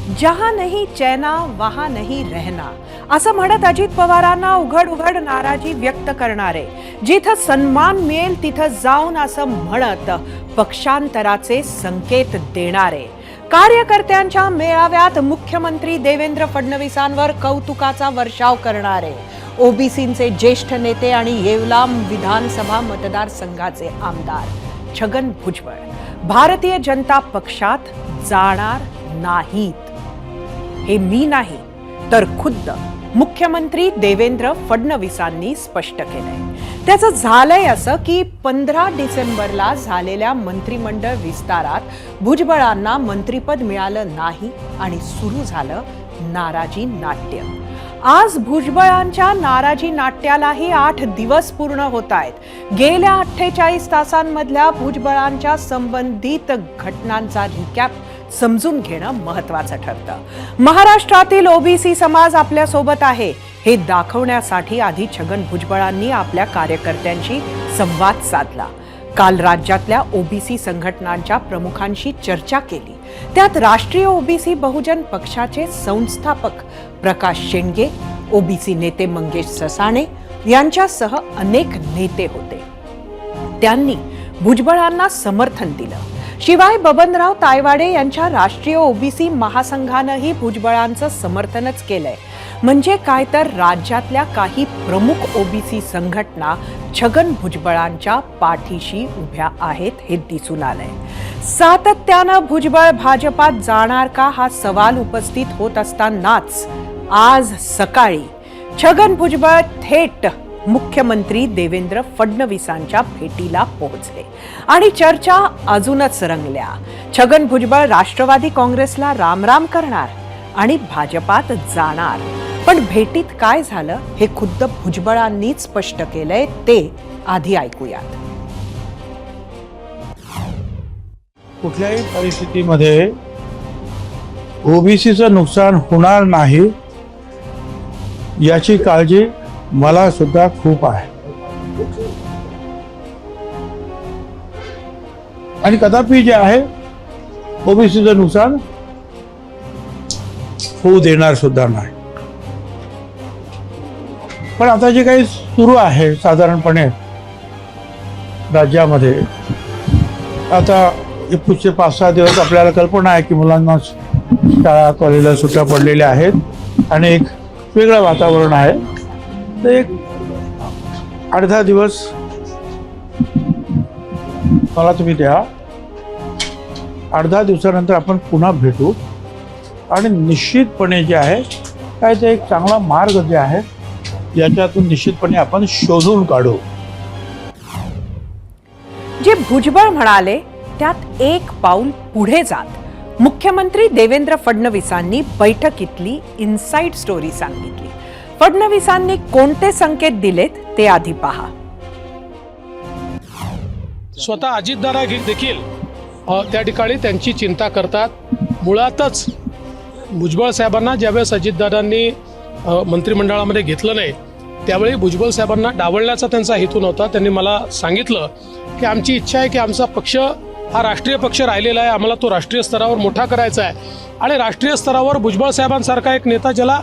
जहां नहीं चैना वहां नहीं रहना असं म्हणत अजित पवारांना उघड उघड नाराजी व्यक्त करणारे, जिथं सन्मान मिळेल तिथं जाऊन असं म्हणत पक्षांतराचे संकेत देणारे, कार्यकर्त्यांच्या मेळाव्यात मुख्यमंत्री देवेंद्र फडणवीसांवर कौतुकाचा वर्षाव करणारे, ओबीसींचे ज्येष्ठ नेते आणि येवलाम विधानसभा मतदारसंघाचे आमदार छगन भुजबळ भारतीय जनता पक्षात जाणार नाहीत. हे मी नाही तर खुद्द मुख्यमंत्री देवेंद्र फडणवीसांनी स्पष्ट केलंय. त्याचं झालंय असं की 15 डिसेंबरला झालेल्या मंत्रिमंडळ विस्तारात भुजबळांना मंत्रिपद मिळालं नाही आणि सुरू झालं नाराजी नाट्य. आज भुजबळांच्या नाराजी नाट्यालाही 8 दिवस पूर्ण होत आहेत. गेल्या 48 तासांमधल्या भुजबळांच्या संबंधित घटनांचा रिकॅप समजून घेणं महत्त्वाचं ठरतं. महाराष्ट्रातील ओबीसी समाज आपल्या सोबत आहे हे दाखवण्यासाठी आधी छगन भुजबळांनी आपल्या कार्यकर्त्यांशी संवाद साधला. काल राज्यातल्या ओबीसी संघटनांच्या प्रमुखांशी चर्चा केली. त्यात राष्ट्रीय ओबीसी बहुजन पक्षाचे संस्थापक प्रकाश शेंडगे, ओबीसी नेते मंगेश ससाणे यांच्यासह अनेक नेते होते. त्यांनी भुजबळांना समर्थन दिलं. शिवाय बबनराव तायवाडे यांच्या राष्ट्रीय ओबीसी महासंघानंही भुजबळांचं समर्थनच केलंय. म्हणजे काय तर राज्यातल्या काही प्रमुख ओबीसी संघटना छगन भुजबळांच्या पाठीशी उभ्या आहेत हे दिसून आलंय. सातत्यानं भुजबळ भाजपात जाणार का हा सवाल उपस्थित होत असतानाच आज सकाळी छगन भुजबळ थेट मुख्यमंत्री देवेंद्र फडणवीसांच्या भेटीला पोहोचले आणि चर्चा अजूनच रंगल्या. छगन भुजबळ राष्ट्रवादी काँग्रेसला रामराम करणार आणि भाजपात जाणार. पण भेटीत काय झालं हे खुद्द भुजबळांनीच स्पष्ट केलंय, ते आधी ऐकूयात. कुठल्याही परिस्थितीमध्ये ओबीसीचं नुकसान होणार नाही याची काळजी मला सुद्धा खूप आहे. आणि कदापि जे आहे ओबीसीचं नुकसान होऊ देणार सुद्धा नाही. पण आता जे काही सुरू आहे साधारणपणे राज्यामध्ये, आता पुढचे 5-6 दिवस आपल्याला कल्पना आहे की मुलांना शाळा कॉलेजला सुट्ट्या पडलेल्या आहेत आणि एक वेगळं वातावरण आहे. तर एक 8-10 दिवस मला तुम्ही द्या. 8-10 दिवसानंतर आपण पुन्हा भेटू आणि निश्चितपणे जे आहे काय ते एक चांगला मार्ग जे आहे याच्यातून निश्चितपणे आपण शोधून काढू. जे भुजबळ म्हणाले त्यात एक पाऊल पुढे जात मुख्यमंत्री देवेंद्र फडणवीसांनी बैठकीतली इनसाइड स्टोरी सांगितली. फडणवीसांनी कोणते संकेत दिलेत ते आधी पहा. स्वतः अजितदादा देखील त्या ठिकाणी त्यांची चिंता करतात. मुळातच भुजबळ साहेबांना ज्यावेळेस अजितदादांनी मंत्रिमंडळामध्ये घेतलं नाही त्यावेळी भुजबळ साहेबांना डावलण्याचा त्यांचा हेतू नव्हता. त्यांनी मला सांगितलं की आमची इच्छा आहे की आमचा पक्ष हा राष्ट्रीय पक्ष राहिलेला आहे, आम्हाला तो राष्ट्रीय स्तरावर मोठा करायचा आहे आणि राष्ट्रीय स्तरावर भुजबळ साहेबांसारखा एक नेता ज्याला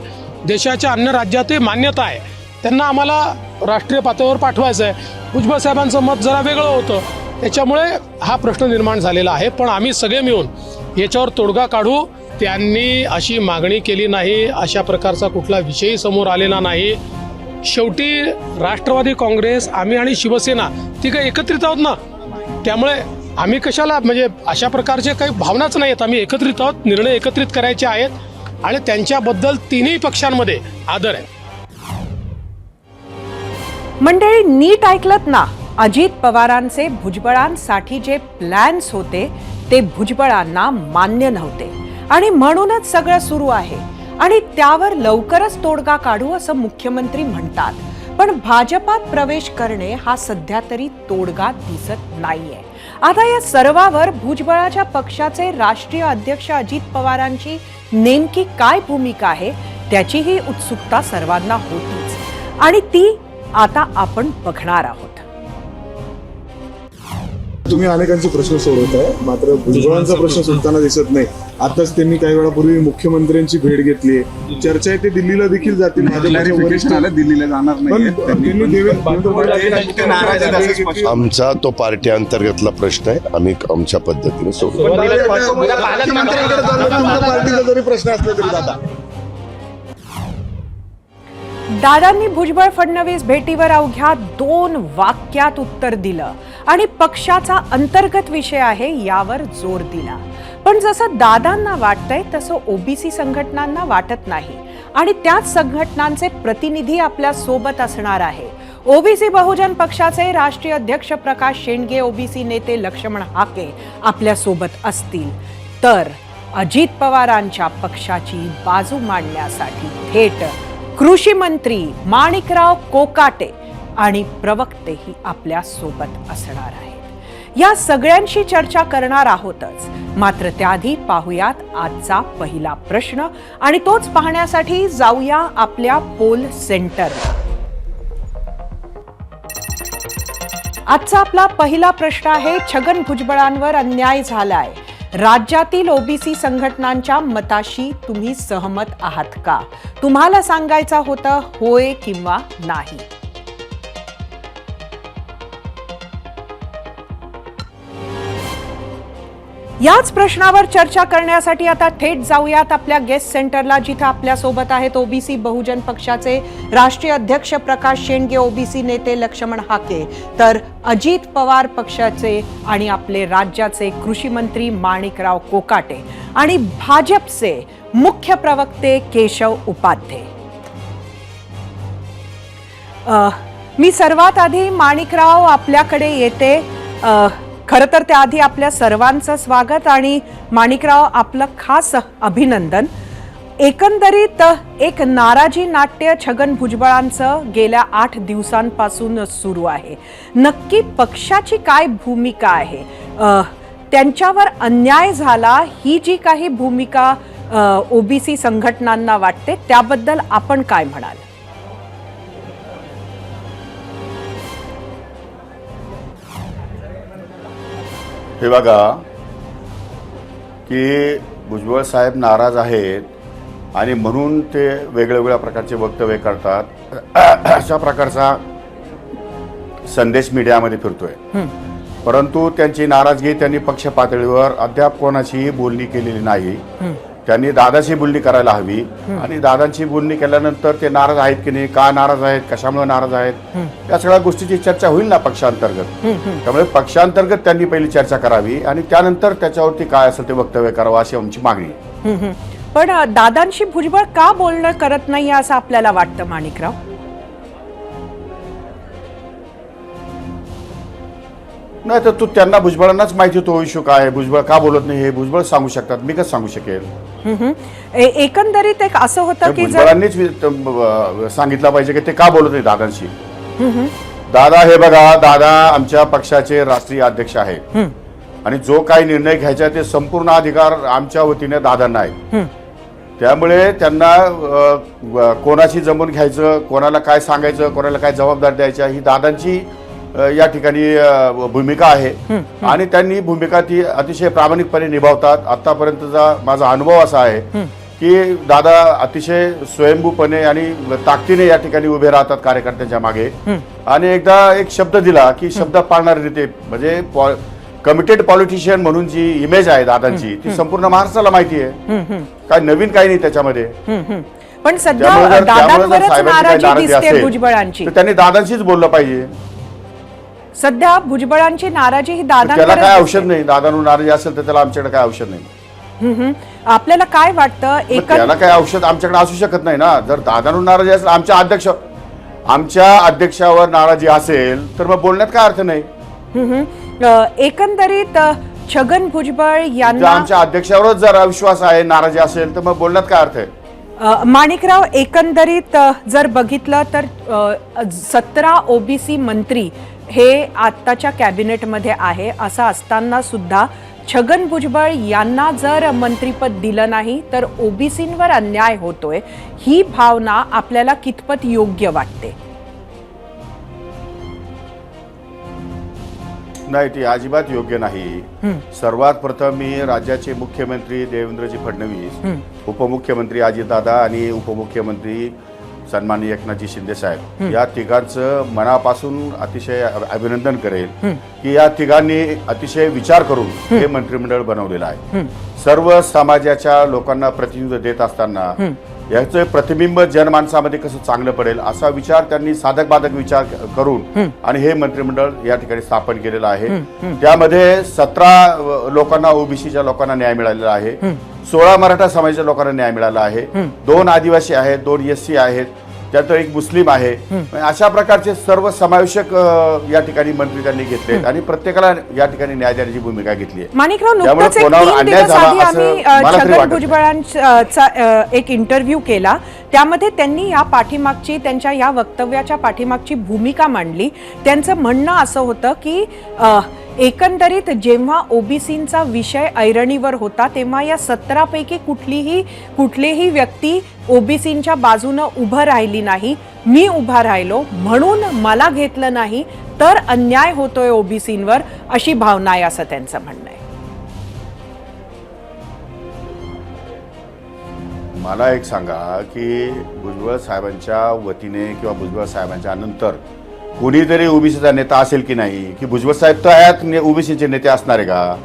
देशाच्या अन्य राज्यातही मान्यता आहे त्यांना आम्हाला राष्ट्रीय पातळीवर पाठवायचं आहे. भुजबळ साहेबांचं मत जरा वेगळं होतं, त्याच्यामुळे हा प्रश्न निर्माण झालेला आहे. पण आम्ही सगळे मिळून याच्यावर तोडगा काढू. त्यांनी अशी मागणी केली नाही, अशा प्रकारचा कुठला विषयही समोर आलेला नाही. शेवटी राष्ट्रवादी काँग्रेस, आम्ही आणि शिवसेना ती काही एकत्रित आहोत ना, त्यामुळे आम्ही कशाला म्हणजे अशा प्रकारचे काही भावनाच नाही आहेत. आम्ही एकत्रित आहोत, निर्णय एकत्रित करायचे आहेत आणि त्यांच्याबद्दल तिन्ही पक्षांमध्ये आदर आहे. मंडळी नीट ऐकलत ना, अजित पवारांचे भुजबळांसाठी जे प्लॅन्स होते ते भुजबळांना मान्य नव्हते आणि म्हणूनच सगळं सुरू आहे आणि त्यावर लवकरच तोडगा काढू असं मुख्यमंत्री म्हणतात. पण भाजपात प्रवेश करणे हा सध्या तरी तोडगा दिसत नाहीये. आता या सर्वावर भुजबळाच्या पक्षाचे राष्ट्रीय अध्यक्ष अजित पवारांची नेमकी काय भूमिका आहे त्याचीही उत्सुकता सर्वांना होतीच आणि ती आता आपण बघणार आहोत. तुम्ही अनेकांचे प्रश्न सोडवताय, मात्र भुजबळांचा प्रश्न सुटताना दिसत नाही. आताच त्यांनी काही वेळापूर्वी मुख्यमंत्र्यांची भेट घेतली. चर्चा आहे ते दिल्लीला देखील जातील. भाजपच्या वरिष्ठ दिल्लीला जाणार पण नाही. त्यांनी देवेंद्र फडणवीस आमचा तो पार्टी अंतर्गतला प्रश्न आहे. आम्ही आमच्या पद्धतीने सोडतो. पार्टीचा जरी प्रश्न असला तरी दादा दादांनी भुजबळ फडणवीस भेटीवर अवघ्या 2 वाक्यात उत्तर दिलं आणि पक्षाचा अंतर्गत विषय आहे यावर जोर दिला. पण जसं दादांना वाटतंय तसं ओबीसी संघटनांना वाटत नाही आणि त्याच संघटनांचे प्रतिनिधी आपल्या सोबत असणार आहे. ओबीसी बहुजन पक्षाचे राष्ट्रीय अध्यक्ष प्रकाश शेंडगे, ओबीसी नेते लक्ष्मण हाके आपल्या सोबत असतील तर अजित पवारांच्या पक्षाची बाजू मांडण्यासाठी थेट कृषी मंत्री माणिकराव कोकाटे आणि प्रवक्तेही आपल्या सोबत असणार आहेत. या सगळ्यांशी चर्चा करणार आहोतच, मात्र त्याआधी पाहूयात आजचा पहिला प्रश्न आणि तोच पाहण्यासाठी जाऊया आपल्या पोल सेंटरवर. आजचा आपला पहिला प्रश्न आहे, छगन भुजबळांवर अन्याय झालाय. राज्यातील ओबीसी संघटनांच्या मताशी तुम्ही सहमत आहात का? तुम्हाला सांगायचं होतं होय किंवा नाही. याच प्रश्नावर चर्चा करण्यासाठी आता थेट जाऊयात आपल्या गेस्ट सेंटरला, जिथे आपल्या सोबत आहेत ओबीसी बहुजन पक्षाचे राष्ट्रीय अध्यक्ष प्रकाश शेंडगे, ओबीसी नेते लक्ष्मण हाके, तर अजित पवार पक्षाचे आणि आपले राज्याचे कृषी मंत्री माणिकराव कोकाटे आणि भाजपचे मुख्य प्रवक्ते केशव उपाध्ये. मी सर्वात आधी माणिकराव आपल्याकडे येते. खरं तर त्याआधी आपल्या सर्वांचं स्वागत आणि माणिकराव आपलं खास अभिनंदन. एकंदरीत एक नाराजी नाट्य छगन भुजबळांचं गेल्या 8 दिवसांपासून सुरू आहे. नक्की पक्षाची काय भूमिका आहे? त्यांच्यावर अन्याय झाला ही जी काही भूमिका ओबीसी संघटनांना वाटते त्याबद्दल आपण काय म्हणाल? हे बघा की भुजबळ साहेब नाराज आहेत आणि म्हणून ते वेगवेगळ्या प्रकारचे वक्तव्य करतात. अशा प्रकारचा संदेश मीडियामध्ये फिरतोय. परंतु त्यांची नाराजगी त्यांनी पक्ष पातळीवर अद्याप कोणाशीही बोलणी केलेली नाही. त्यांनी दादाशी बोलणी करायला हवी आणि दादांची बोलणी केल्यानंतर ते नाराज आहेत की नाही, का नाराज आहेत, कशामुळे नाराज आहेत, या सगळ्या गोष्टीची चर्चा होईल ना पक्षांतर्गत. त्यामुळे पक्षांतर्गत त्यांनी पहिली चर्चा करावी आणि त्यानंतर त्याच्यावरती काय असेल ते वक्तव्य करावं अशी आमची मागणी आहे. पण दादांशी भुजबळ का बोलणं करत नाही असं आपल्याला वाटतं माणिकराव? नाही तर त्यांना भुजबळांनाच माहिती तो इश्यू काय आहे, भुजबळ का बोलत नाही हे भुजबळ सांगू शकतात, मी कसं सांगू शकेल. एकंदरीत एक असं होतं की भुजबळांनीच सांगितलं पाहिजे की ते का बोलत नाही दादांशी. दादा हे बघा, दादा आमच्या पक्षाचे राष्ट्रीय अध्यक्ष आहेत आणि जो काही निर्णय घ्यायचा ते संपूर्ण अधिकार आमच्या वतीने दादांना आहे. त्यामुळे त्यांना कोणाशी जमून घ्यायचं, कोणाला काय सांगायचं, कोणाला काय जबाबदारी द्यायच्या ही दादांची या ठिकाणी भूमिका आहे आणि त्यांनी भूमिका ती अतिशय प्रामाणिकपणे निभावतात. आतापर्यंतचा माझा अनुभव असा आहे की दादा अतिशय स्वयंभूपणे आणि ताकदीने या ठिकाणी उभे राहतात कार्यकर्त्यांच्या मागे. आणि एकदा एक शब्द दिला की शब्द पाळणारी रीते, म्हणजे कमिटेड पॉलिटिशियन म्हणून जी इमेज आहे दादांची ती संपूर्ण महाराष्ट्राला माहिती आहे. काय नवीन काही नाही त्याच्यामध्ये. पण सध्या दादांवरच नाराजी दिसते भुजबळांची. त्यांनी दादांशीच बोललं पाहिजे. सध्या भुजबळांची नाराजी ही त्याला दादांवर काय औषध नाही. दादांवर नाराजी असेल तर त्याला आमच्याकडे काय औषध नाही. आपल्याला काय वाटतं? त्याला काय औषध आमच्याकडे असू शकत नाही ना. जर दादांवर नाराजी असेल, आमच्या अध्यक्षावर नाराजी असेल तर मग बोलण्यात काय अर्थ नाही. एकंदरीत छगन भुजबळ यांना आमच्या अध्यक्षावरच जर अविश्वास आहे, नाराजी असेल तर मग बोलण्यात काय अर्थ आहे. माणिकराव, एकंदरीत जर बघितलं तर 17 ओबीसी मंत्री हे आत्ताच्या कॅबिनेटमध्ये आहे. असं असताना सुद्धा छगन भुजबळ यांना जर मंत्रिपद दिलं नाही तर ओबीसींवर अन्याय होतोय, ही भावना आपल्याला कितपत योग्य वाटते? नाही ती अजिबात योग्य नाही. सर्वात प्रथम मी राज्याचे मुख्यमंत्री देवेंद्रजी फडणवीस, उपमुख्यमंत्री अजितदादा आणि उपमुख्यमंत्री सन्माननीय एकनाथजी शिंदे साहेब या तिघांचं मनापासून अतिशय अभिनंदन करेल की या तिघांनी अतिशय विचार करून हे मंत्रिमंडळ बनवलेलं आहे. सर्व समाजाच्या लोकांना प्रतिनिधित्व देत असताना याचं प्रतिबिंब जनमानसामध्ये कसं चांगलं पडेल असा विचार त्यांनी साधक बाधक विचार करून आणि हे मंत्रिमंडळ या ठिकाणी स्थापन केलेलं आहे. त्यामध्ये 17 लोकांना ओबीसीच्या लोकांना न्याय मिळालेला आहे, 16 मराठा समाजाच्या लोकांना न्याय मिळाला आहे, 2 आदिवासी आहेत, 2 SC आहेत, त्यात एक मुस्लिम आहे. अशा प्रकारचे सर्व समावेशक या ठिकाणी मंत्री त्यांनी घेतले आणि प्रत्येकाला या ठिकाणी न्याय देण्याची भूमिका घेतली आहे. माणिकराव, त्यामुळे नुकतंच एक कोणावर 3 अन्याय दिवस झाला आधी असं आम्ही मला तरी छगन वाटत नाही. भुजबळांचा एक इंटरव्ह्यू केला. त्यामध्ये त्यांनी या पाठीमागची, त्यांच्या या वक्तव्याच्या पाठीमागची भूमिका मांडली. त्यांचं म्हणणं असं होतं की एकंदरीत जेव्हा ओबीसींचा विषय ऐरणीवर होता तेव्हा या 17 पैकी कुठलीही व्यक्ती ओबीसींच्या बाजूनं उभं राहिली नाही. मी उभा राहिलो म्हणून मला घेतलं नाही तर अन्याय होतोय ओबीसींवर, अशी भावना आहे असं त्यांचं म्हणणं आहे. मला एक सांगा की भुजबळ साहेबांच्या वतीने किंवा भुजबळ साहेबांच्या नंतर कोणीतरी ओबीसीचा नेता असेल की नाही, की भुजबळ साहेब तर आहेत ओबीसीचे नेते असणार आहे का?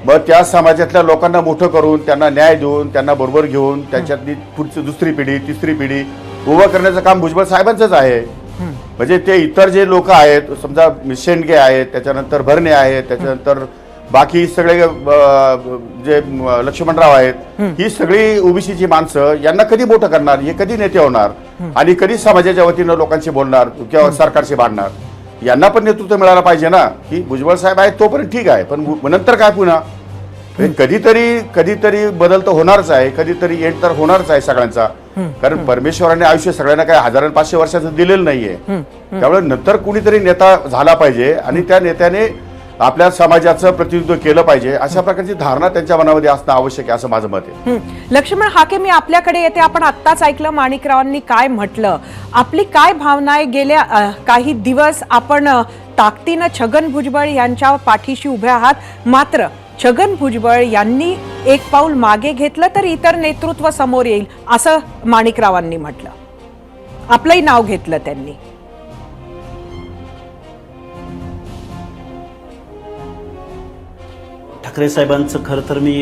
मग त्या समाजातल्या लोकांना मोठं करून त्यांना न्याय देऊन त्यांना बरोबर घेऊन त्यांच्यातली पुढची 2री पिढी 3री पिढी उभं करण्याचं काम भुजबळ साहेबांचंच आहे. म्हणजे ते इतर जे लोक आहेत, समजा शेंडगे आहेत, त्याच्यानंतर भरणे आहेत, त्याच्यानंतर बाकी सगळे जे लक्ष्मणराव आहेत, ही सगळी ओबीसीची माणसं यांना कधी मोठं करणार, हे कधी नेते होणार आणि कधी समाजाच्या वतीनं लोकांशी बोलणार किंवा सरकारशी भांडणार? यांना पण नेतृत्व मिळायला पाहिजे ना. की भुजबळ साहेब आहेत तोपर्यंत ठीक आहे, पण नंतर काय पुन्हा कधीतरी बदल तर होणारच आहे, कधीतरी एंड तर होणारच आहे सगळ्यांचा. कारण परमेश्वराने आयुष्य सगळ्यांना काय 1500 वर्षाचं दिलेलं नाहीये. त्यामुळे नंतर कुणीतरी नेता झाला पाहिजे आणि त्या नेत्याने आपल्या समाजाचं प्रतिनिधित्व केलं पाहिजे, अशा प्रकारची धारणा त्यांच्या मनामध्ये असणं आवश्यक आहे असं माझं मत आहे. लक्ष्मण हाके, मी आपल्याकडे येते. आपण आत्ताच ऐकलं माणिकरावांनी काय म्हटलं. आपली काय भावना आहे? गेल्या काही दिवस आपण ताकदीनं छगन भुजबळ यांच्या पाठीशी उभे आहात, मात्र छगन भुजबळ यांनी एक पाऊल मागे घेतलं तर इतर नेतृत्व समोर येईल असं माणिकरावांनी म्हटलं. आपलंही नाव घेतलं त्यांनी. ठाकरे साहेबांचं खरं तर मी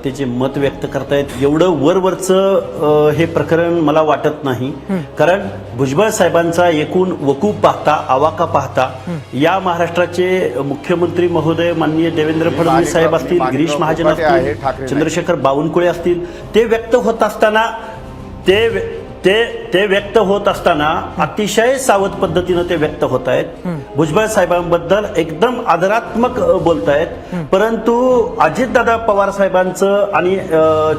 ते जे मत व्यक्त करतायत एवढं वरवरचं हे प्रकरण मला वाटत नाही. कारण भुजबळ साहेबांचा एकूण वकूफ पाहता, आवाका पाहता, या महाराष्ट्राचे मुख्यमंत्री महोदय माननीय देवेंद्र फडणवीस साहेब असतील, गिरीश महाजन असतील, चंद्रशेखर बावनकुळे असतील, ते व्यक्त होत असताना ते व्यक्त होत असताना अतिशय सावध पद्धतीनं ते व्यक्त होत आहेत. भुजबळ साहेबांबद्दल एकदम आदरात्मक बोलतायत. परंतु अजितदादा पवार साहेबांचं आणि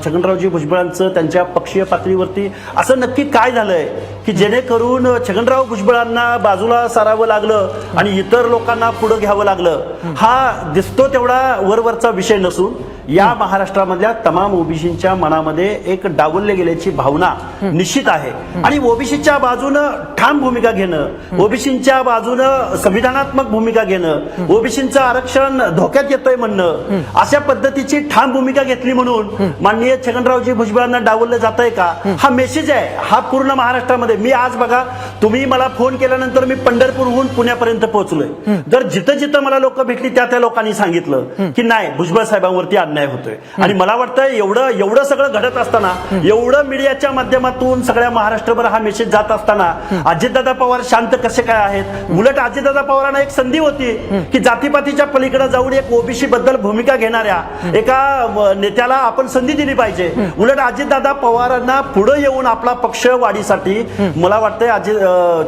छगनरावजी भुजबळांचं त्यांच्या पक्षीय पातळीवरती असं नक्की काय झालंय की जेणेकरून छगनराव भुजबळांना बाजूला सारावं लागलं आणि इतर लोकांना पुढे घ्यावं लागलं? हा दिसतो तेवढा वरवरचा विषय नसून या महाराष्ट्रामधल्या तमाम ओबीसींच्या मनामध्ये एक डावलले गेल्याची भावना निश्चित आहे. आणि ओबीसीच्या बाजूनं ठाम भूमिका घेणं, ओबीसींच्या बाजूनं संविधानात्मक भूमिका घेणं, ओबीसींचं आरक्षण धोक्यात येतंय म्हणणं, अशा पद्धतीची ठाम भूमिका घेतली म्हणून माननीय छगनरावजी भुजबळांना डावललं जात आहे का? हा मेसेज आहे हा पूर्ण महाराष्ट्रामध्ये. मी आज बघा, तुम्ही मला फोन केल्यानंतर मी पंढरपूरहून पुण्यापर्यंत पोहोचलोय. जर जिथं जिथं मला लोक भेटली त्या लोकांनी सांगितलं की नाही, भुजबळ साहेबांवरती अन्याय होतोय. आणि मला वाटतं एवढं सगळं घडत असताना, एवढं मीडियाच्या माध्यमातून सगळ्या महाराष्ट्रभर हा मेसेज जात असताना अजितदादा पवार शांत कसे काय आहेत? उलट अजितदादा पवारांना एक संधी होती की जातीपातीच्या पलीकडे जाऊन एक ओबीसी बद्दल भूमिका घेणाऱ्या एका नेत्याला आपण संधी दिली पाहिजे. उलट अजितदादा पवारांना पुढे येऊन आपला पक्ष वाढीसाठी मला वाटतंय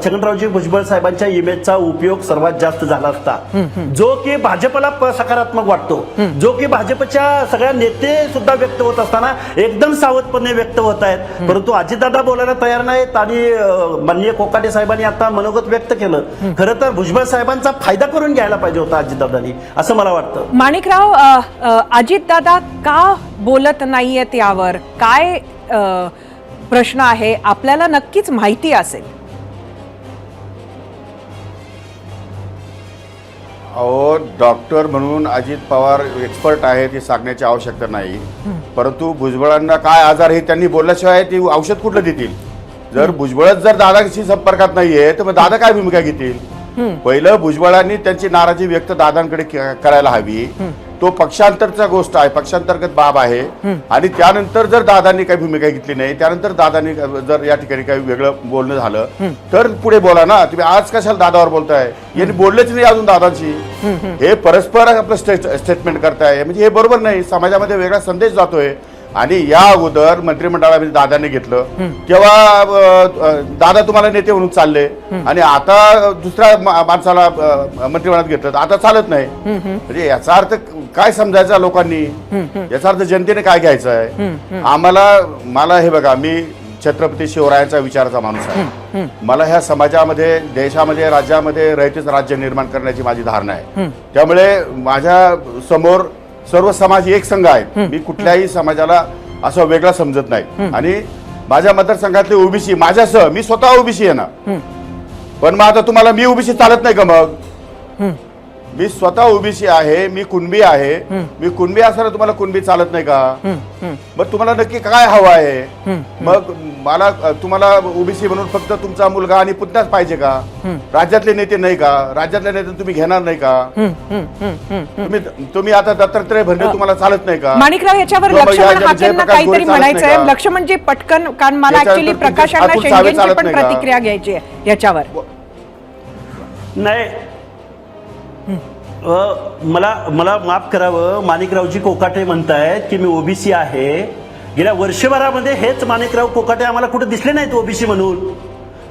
छगनरावजी भुजबळ साहेबांच्या इमेजचा उपयोग सर्वात जास्त झाला असता, जो की भाजपला सकारात्मक वाटतो, जो की भाजपच्या सगळ्या नेते सुद्धा व्यक्त होत असताना एकदम सावधपणे व्यक्त होत आहेत. परंतु अजितदादा बोलायला तयार नाहीत आणि माननीय कोकाटे साहेबांनी आता मनोगत व्यक्त केलं. खरं तर भुजबळ साहेबांचा फायदा करून घ्यायला पाहिजे होता अजितदादांनी, असं मला वाटतं. माणिकराव, अजितदादा का बोलत नाहीयेत यावर काय प्रश्न आहे? आपल्याला नक्कीच माहिती असेल. अहो, डॉक्टर म्हणून अजित पवार एक्सपर्ट आहेत हे सांगण्याची आवश्यकता नाही, परंतु भुजबळांना काय आजार हे त्यांनी बोलल्याशिवाय ते औषध कुठलं देतील? जर भुजबळच जर दादाशी संपर्कात नाहीये तर मग दादा काय भूमिका घेतील? पहिलं भुजबळांनी त्यांची नाराजी व्यक्त दादांकडे करायला हवी. तो पक्षांतरचा गोष्ट आहे, पक्षांतर्गत बाब आहे. आणि त्यानंतर जर दादांनी काही भूमिका घेतली नाही, त्यानंतर दादांनी जर या ठिकाणी काही वेगळं बोलणं झालं तर पुढे बोला ना. तुम्ही आज कशाला दादावर बोलताय? यांनी बोललेच नाही अजून दादांशी. हे परस्पर आपलं स्टेटमेंट करताय, म्हणजे हे बरोबर नाही. समाजामध्ये वेगळा संदेश जातोय. आणि या अगोदर मंत्रिमंडळामध्ये दादांनी घेतलं तेव्हा दादा तुम्हाला नेते म्हणून चालले, आणि आता दुसऱ्या माणसाला मंत्रिमंडळात घेतलं तर आता चालत नाही. म्हणजे याचा अर्थ काय समजायचा लोकांनी? याचा अर्थ जनतेने काय घ्यायचं आहे? मला हे बघा, मी छत्रपती शिवरायांचा विचाराचा माणूस आहे. मला ह्या समाजामध्ये, देशामध्ये, राज्यामध्ये रयतेच राज्य निर्माण करण्याची माझी धारणा आहे. त्यामुळे माझ्या समोर सर्व समाज एक संघ आहेत. मी कुठल्याही समाजाला असं वेगळा समजत नाही. आणि माझ्या मतदारसंघातले ओबीसी माझ्यासह, मी स्वतः ओबीसी आहे ना, पण मग आता तुम्हाला मी ओबीसी चालत नाही का? मग मी स्वतः ओबीसी आहे, मी कुणबी आहे. मी कुणबी असताना तुम्हाला कुणबी चालत नाही का? मग तुम्हाला नक्की काय हवं आहे? मग मला तुम्हाला ओबीसी म्हणून फक्त तुमचा मुलगा आणि पुतण्याच पाहिजे का? राज्यातले नेते नाही का? राज्यातले नेते तुम्ही घेणार नाही का? तुम्ही आता दत्तात्रय भरणे तुम्हाला चालत नाही का? माणिकराव, याच्यावर लक्ष्मण हाकेंना काहीतरी म्हणायचं आहे. लक्ष्मणजी पटकन, कारण मला ऍक्च्युअली प्रकाशांना शेंडेंची पण प्रतिक्रिया घ्यायची आहे याच्यावर. नाही, मला माफ करावं, माणिकरावजी कोकाटे म्हणतायत की मी ओबीसी आहे. गेल्या वर्षभरामध्ये हेच माणिकराव कोकाटे आम्हाला कुठे दिसले नाहीत ओबीसी म्हणून,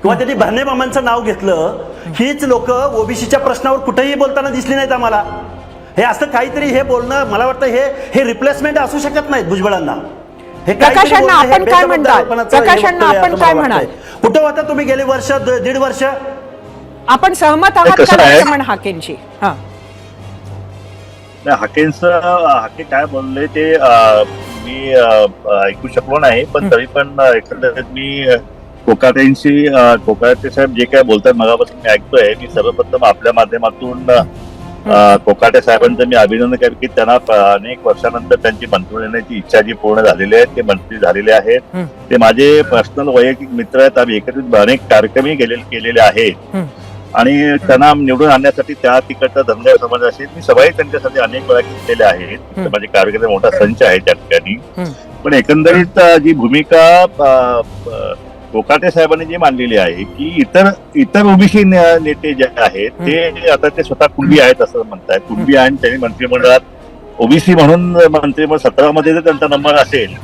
किंवा त्यांनी भरणे मामांचं नाव घेतलं. हीच लोक ओबीसीच्या प्रश्नावर कुठेही बोलताना दिसली नाहीत आम्हाला. हे असं काहीतरी हे बोलणं, मला वाटतं हे रिप्लेसमेंट असू शकत नाहीत भुजबळांना. हे प्रकाशांना आपण काय म्हणता? प्रकाशांना आपण काय म्हणाल? कुठं होता तुम्ही गेली वर्ष, दीड वर्ष? आपण सहमत आहात का लक्ष्मण हाकेंशी? हाके काय बोलले ते मी ऐकू शकलो नाही, पण तरी पण एकंदरीत मी कोकाटे साहेब जे काय बोलतात मगापासून मी ऐकतोय. मी सर्वप्रथम आपल्या माध्यमातून कोकाटे साहेबांचं मी अभिनंदन करेन की त्यांना अनेक वर्षानंतर त्यांची मंत्री होण्याची इच्छा जी पूर्ण झालेली आहे, ते मंत्री झालेले आहेत. ते माझे पर्सनल वैयक्तिक मित्र आहेत. आम्ही एकत्रित अनेक कार्यक्रमही केलेले आहेत. आणि त्यांना निवडून आणण्यासाठी त्या तिकडचा धनगर समाज असेल, मी सभाही त्यांच्यासाठी अनेक वेळा घेतलेल्या आहेत. माझे कार्यक्रम मोठा संच आहे त्या ठिकाणी. पण एकंदरीत जी भूमिका कोकाटे साहेबांनी जी मांडलेली आहे की इतर ओबीसी नेते जे आहेत ते आता ते स्वतः कुणबी आहेत असं म्हणतात. कुणबी आहे, त्यांनी मंत्रिमंडळात ओबीसी म्हणून मंत्रिमंडळ 17 मध्ये जर त्यांचा नंबर असेल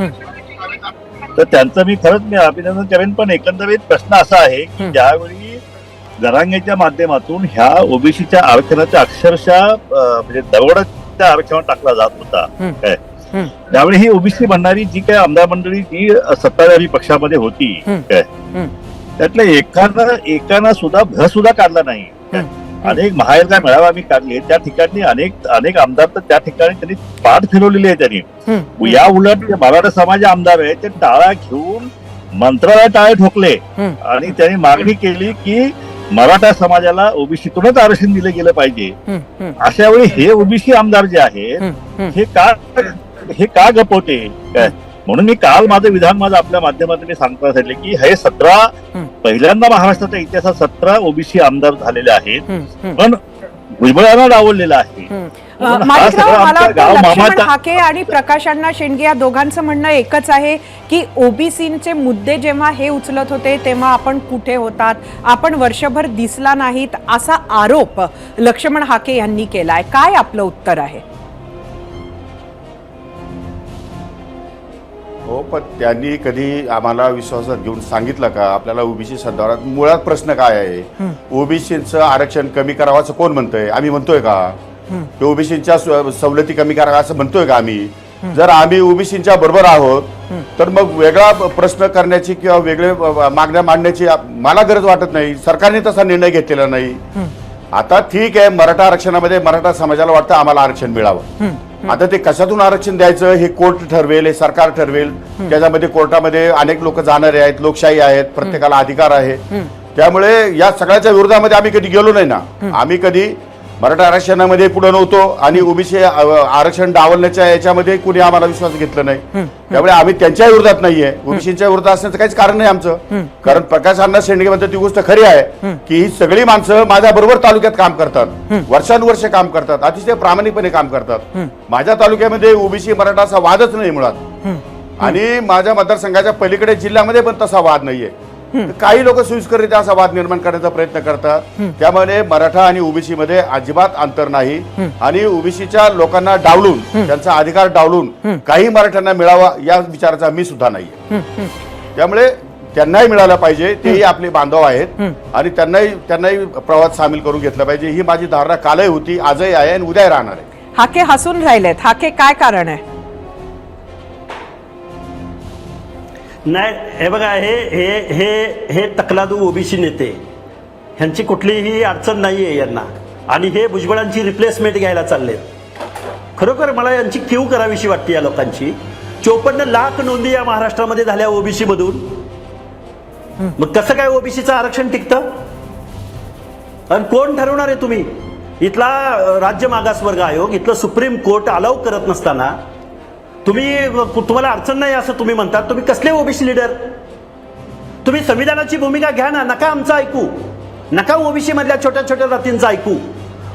तर त्यांचं मी खरंच अभिनंदन करेन. पण एकंदरीत प्रश्न असा आहे की ज्यावेळी जरांगेच्या माध्यमातून ह्या ओबीसीच्या आरक्षणाच्या अक्षरशः म्हणजे दरोडाच्या आरक्षणावर टाकला जात होता काय, त्यावेळी ही ओबीसी म्हणणारी जी काय आमदार मंडळी जी सत्ताधारी पक्षामध्ये होती काय, त्यातल्या एकानं सुद्धा भर सुद्धा काढला नाही. अनेक महायुतीचा मेळावा आम्ही काढले, त्या ठिकाणी अनेक आमदार तर त्या ठिकाणी त्यांनी पाठ फिरवलेली आहे. त्यांनी या उलट मराठा समाज आमदार आहे ते टाळा घेऊन मंत्रालय टाळे ठोकले आणि त्यांनी मागणी केली की मराठा समाजाला ओबीसीतूनच आरक्षण दिलं गेलं पाहिजे. अशा वेळी हे ओबीसी आमदार जे आहेत हे का गपवते काय, म्हणून मी काल माझं आपल्या माध्यमातून मी सांगता सांगितले की हे 17 पहिल्यांदा महाराष्ट्राच्या इतिहासात 17 ओबीसी आमदार झालेले आहेत, पण भुजबळांना डावललेलं आहे. माणिकराव, मला वाटतं लक्ष्मण हाके आणि प्रकाशांना शेंडगे या दोघांचं म्हणणं एकच आहे की ओबीसीचे मुद्दे जेव्हा हे उचलत होते तेव्हा आपण कुठे होतात, आपण वर्षभर दिसला नाहीत, असा आरोप लक्ष्मण हाके यांनी केलाय. काय आपलं उत्तर आहे? हो, पण त्यांनी कधी आम्हाला विश्वासात घेऊन सांगितलं का आपल्याला ओबीसी संदर्भात मुळात प्रश्न काय आहे? ओबीसीचं आरक्षण कमी करावं असं कोण म्हणतंय? आम्ही म्हणतोय का? ओबीसीच्या सवलती कमी कराव्या असं म्हणतोय का आम्ही? जर आम्ही ओबीसीच्या बरोबर आहोत तर मग वेगळा प्रश्न करण्याची किंवा वेगळे मागण्या मांडण्याची मला गरज वाटत नाही. सरकारने तसा निर्णय घेतलेला नाही. आता ठीक आहे, मराठा आरक्षणामध्ये मराठा समाजाला वाटतं आम्हाला आरक्षण मिळावं. आता ते कशातून आरक्षण द्यायचं हे कोर्ट ठरवेल, हे सरकार ठरवेल. त्याच्यामध्ये कोर्टामध्ये अनेक लोक जाणारे आहेत, लोकशाही आहेत, प्रत्येकाला अधिकार आहे. त्यामुळे या सगळ्याच्या विरोधामध्ये आम्ही कधी गेलो नाही ना. आम्ही कधी मराठा आरक्षणामध्ये पुढे नव्हतो आणि ओबीसी आरक्षण डावलण्याच्या याच्यामध्ये कुणी आम्हाला विश्वास घेतला नाही. त्यामुळे आम्ही त्यांच्या विरोधात नाहीये, ओबीसीच्या विरोधात असण्याचं काहीच कारण नाही आमचं. कारण प्रकाश अण्णा शेंडगे म्हणतात ती गोष्ट खरी आहे की ही सगळी माणसं माझ्या बरोबर तालुक्यात काम करतात, वर्षानुवर्ष काम करतात, अतिशय प्रामाणिकपणे काम करतात. माझ्या तालुक्यामध्ये ओबीसी मराठा असा वादच नाही मुळात, आणि माझ्या मतदारसंघाच्या पलीकडे जिल्ह्यामध्ये पण तसा वाद नाहीये. काही लोक सोयीस्कररित्या असा वाद निर्माण करण्याचा प्रयत्न करतात. त्यामुळे मराठा आणि ओबीसी मध्ये अजिबात अंतर नाही, आणि ओबीसीच्या लोकांना डावलून, त्यांचा अधिकार डावलून काही मराठ्यांना मिळावा या विचाराचा मी सुद्धा नाहीये. त्यामुळे त्यांनाही मिळालं पाहिजे, तेही आपले बांधव आहेत आणि त्यांनाही प्रवाहात सामील करून घेतलं पाहिजे. ही माझी धारणा कालही होती, आजही आहे आणि उद्याही राहणार आहे. हाके हसून राहिलेत. हाके, काय कारण आहे? नाही, हे बघा, हे हे हे हे तकलादू ओबीसी नेते, ह्यांची कुठलीही अडचण नाहीये यांना, आणि हे भुजबळांची रिप्लेसमेंट घ्यायला चाललेत. खरोखर मला यांची कीव करावीशी वाटते या लोकांची. 54 लाख नोंदी या महाराष्ट्रामध्ये झाल्या ओबीसी मधून. मग कसं काय ओबीसीचं आरक्षण टिकतं? आणि कोण ठरवणार आहे? तुम्ही इथला राज्य मागासवर्ग आयोग, इथलं सुप्रीम कोर्ट अलाउ करत नसताना तुम्हाला अडचण नाही असं तुम्ही म्हणतात. तुम्ही कसले ओबीसी लीडर? तुम्ही संविधानाची भूमिका घ्या ना, नका आमचं ऐकू, नका ओबीसी मधल्या छोट्या छोट्या जातींचं ऐकू.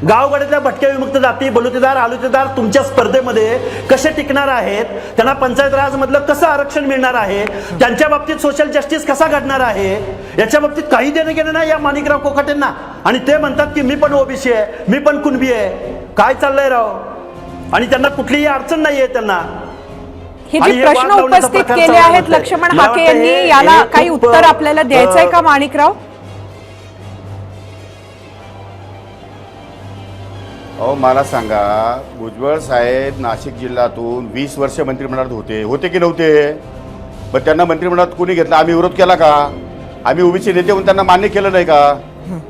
गावगड्यातल्या भटक्या विमुक्त जाती, बलुतेदार, आलुतेदार तुमच्या स्पर्धेमध्ये कसे टिकणार आहेत? त्यांना पंचायत राज मधलं कसं आरक्षण मिळणार आहे? त्यांच्या बाबतीत सोशल जस्टिस कसा घडणार आहे? याच्या बाबतीत काही देणं घेणं नाही या माणिकराव कोकाटेंना. आणि ते म्हणतात की मी पण ओबीसी आहे, मी पण कुणबी आहे. काय चाललंय राव? आणि त्यांना कुठलीही अडचण नाहीये त्यांना. हे जे प्रश्न उपस्थित केले आहेत लक्ष्मण हाके यांनी, याला काही उत्तर आपल्याला द्यायचंय का माणिकराव? अहो मला सांगा, भुजबळ साहेब नाशिक जिल्ह्यातून 20 वर्ष मंत्रिमंडळात होते की नव्हते? पण त्यांना मंत्रिमंडळात कोणी घेतलं? आम्ही विरोध केला का? आम्ही ओबीसी नेते म्हणून त्यांना मान्य केलं नाही का?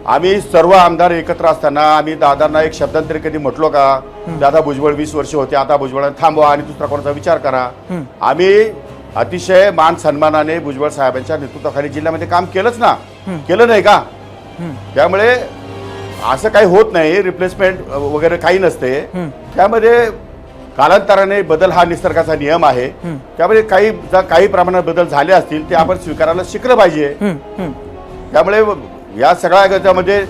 आम्ही सर्व आमदार एकत्र असताना आम्ही दादांना एक शब्दांतरी कधी म्हटलो का, दादा भुजबळ 20 वर्ष होते, आता भुजबळांना थांबवा आणि दुसरा कोणाचा विचार करा? आम्ही अतिशय मान सन्मानाने भुजबळ साहेबांच्या नेतृत्वाखाली जिल्ह्यामध्ये काम केलंच ना, केलं नाही का? त्यामुळे असं काही होत नाही, रिप्लेसमेंट वगैरे काही नसते. त्यामध्ये कालांतराने बदल हा निसर्गाचा नियम आहे. त्यामध्ये काही प्रमाणात बदल झाले असतील ते आपण स्वीकारायला शिकलं पाहिजे. त्यामुळे या सगळ्या गटामध्ये